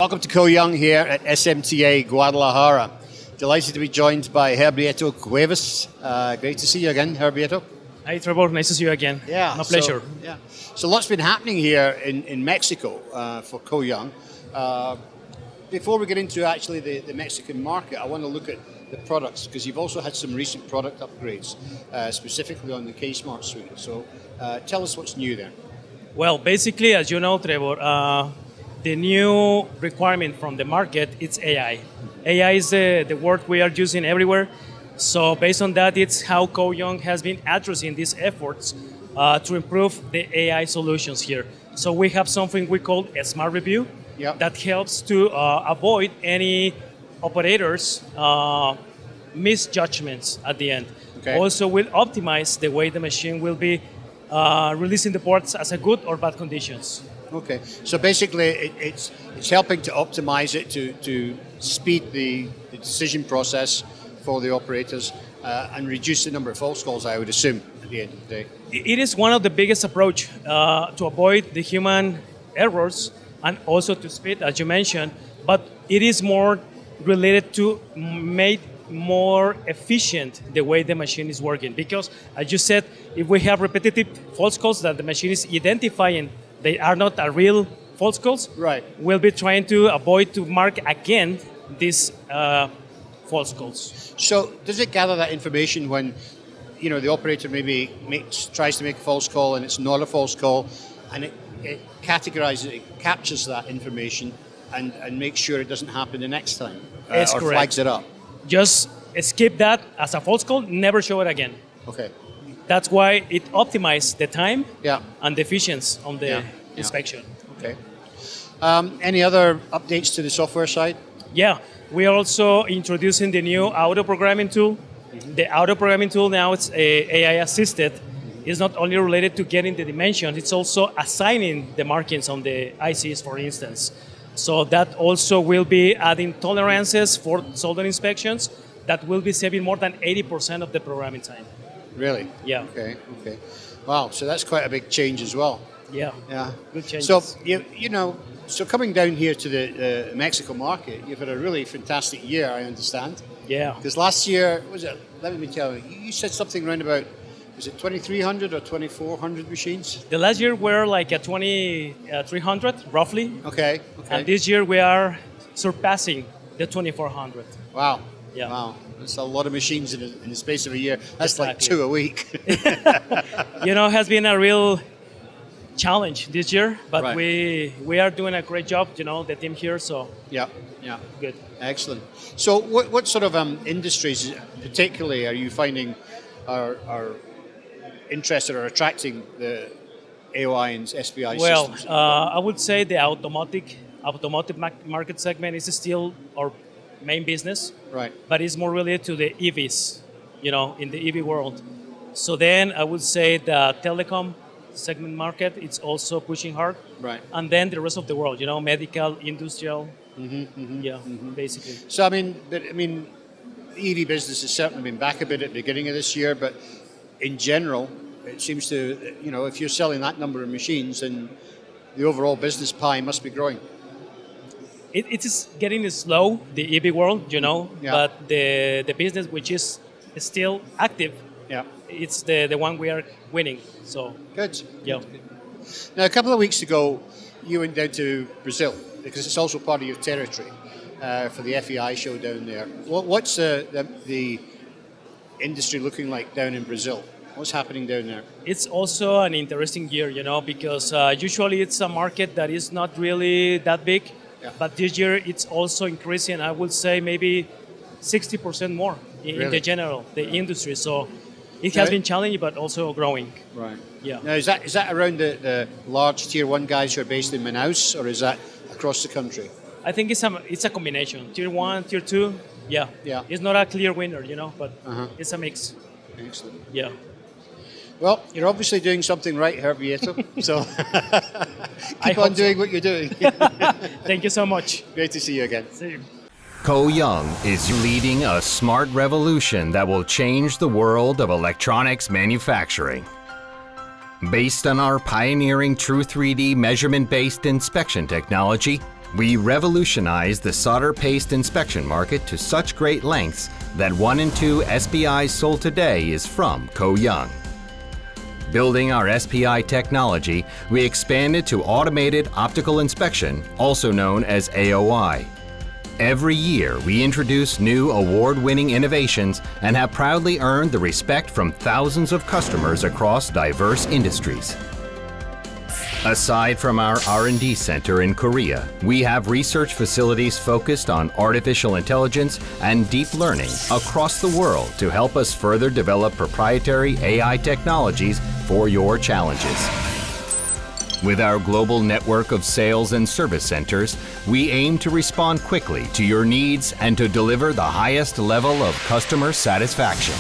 Welcome to Koh Young here at SMTA Guadalajara. Delighted to be joined by Heriberto Cuevas. Great to see you again, Heriberto. Hi Trevor, nice to see you again. Yeah, my pleasure. So lots been happening here in Mexico for Koh Young. Before we get into actually the Mexican market, I want to look at the products because you've also had some recent product upgrades, specifically on the K-Smart suite. So tell us what's new there. Well, basically, as you know, Trevor, the new requirement from the market is AI. AI is the word we are using everywhere. So based on that, it's how Koh Young has been addressing these efforts to improve the AI solutions here. So we have something we call a smart review that helps to avoid any operators misjudgments at the end. Okay. Also will optimize the way the machine will be releasing the parts as a good or bad conditions. Okay, so basically it's helping to optimize it to speed the decision process for the operators and reduce the number of false calls, I would assume, at the end of the day. It is one of the biggest approach to avoid the human errors and also to speed, as you mentioned, but it is more related to make more efficient the way the machine is working. Because, as you said, if we have repetitive false calls that the machine is identifying they are not a real false calls, right? We'll be trying to avoid to mark again these false calls. So does it gather that information when the operator maybe tries to make a false call and it's not a false call, and it categorizes it, captures that information and makes sure it doesn't happen the next time or correct. Flags it up? Just skip that as a false call, never show it again. Okay. That's why it optimizes the time and the efficiency on the inspection. Okay. Any other updates to the software side? Yeah, we are also introducing the new auto programming tool. Mm-hmm. The auto programming tool now it's AI assisted. It's not only related to getting the dimensions, it's also assigning the markings on the ICs, for instance. So that also will be adding tolerances for solder inspections that will be saving more than 80% of the programming time. Really? Yeah. Okay. Wow, so that's quite a big change as well. Yeah. Good changes. So, so coming down here to the Mexico market, you've had a really fantastic year, I understand. Yeah. Because last year, let me tell you, you said something around about, was it 2,300 or 2,400 machines? The last year were like at 2,300, roughly. Okay. And this year we are surpassing the 2,400. Wow. Yeah. Wow. That's a lot of machines in the space of a year. That's like 2 a week. It has been a real challenge this year, but right. we are doing a great job, the team here, so yeah. Good. Excellent. So what sort of industries particularly are you finding are interested or attracting the AOI and SPI systems? Well, I would say the automotive market segment is still our main business, right? But it's more related to the EVs, in the EV world. So then I would say the telecom segment market, it's also pushing hard, right? And then the rest of the world, medical, industrial, basically. So I mean, EV business has certainly been back a bit at the beginning of this year, but in general, it seems to, if you're selling that number of machines, then the overall business pie must be growing. It is getting slow, the EV world, but the business which is still active, it's the one we are winning. So good. Yeah. Good. Now, a couple of weeks ago, you went down to Brazil because it's also part of your territory for the FEI show down there. What's the industry looking like down in Brazil? What's happening down there? It's also an interesting year, because usually it's a market that is not really that big. Yeah. But this year it's also increasing, I would say maybe 60% more in the general, the industry. So it has been challenging, but also growing. Right. Yeah. Now, is that around the large tier 1 guys who are based in Manaus, or is that across the country? I think it's a combination. Tier 1, tier 2, yeah. It's not a clear winner, but it's a mix. Excellent. Yeah. Well, you're obviously doing something right, Heriberto, so keep on doing what you're doing. Thank you so much. Great to see you again. See you. Koh Young is leading a smart revolution that will change the world of electronics manufacturing. Based on our pioneering True 3D measurement-based inspection technology, We revolutionized the solder paste inspection market to such great lengths that 1 in 2 SPIs sold today is from Koh Young. Building our SPI technology, we expanded to automated optical inspection, also known as AOI. Every year, we introduce new award-winning innovations and have proudly earned the respect from thousands of customers across diverse industries. Aside from our R&D center in Korea, we have research facilities focused on artificial intelligence and deep learning across the world to help us further develop proprietary AI technologies for your challenges. With our global network of sales and service centers, we aim to respond quickly to your needs and to deliver the highest level of customer satisfaction.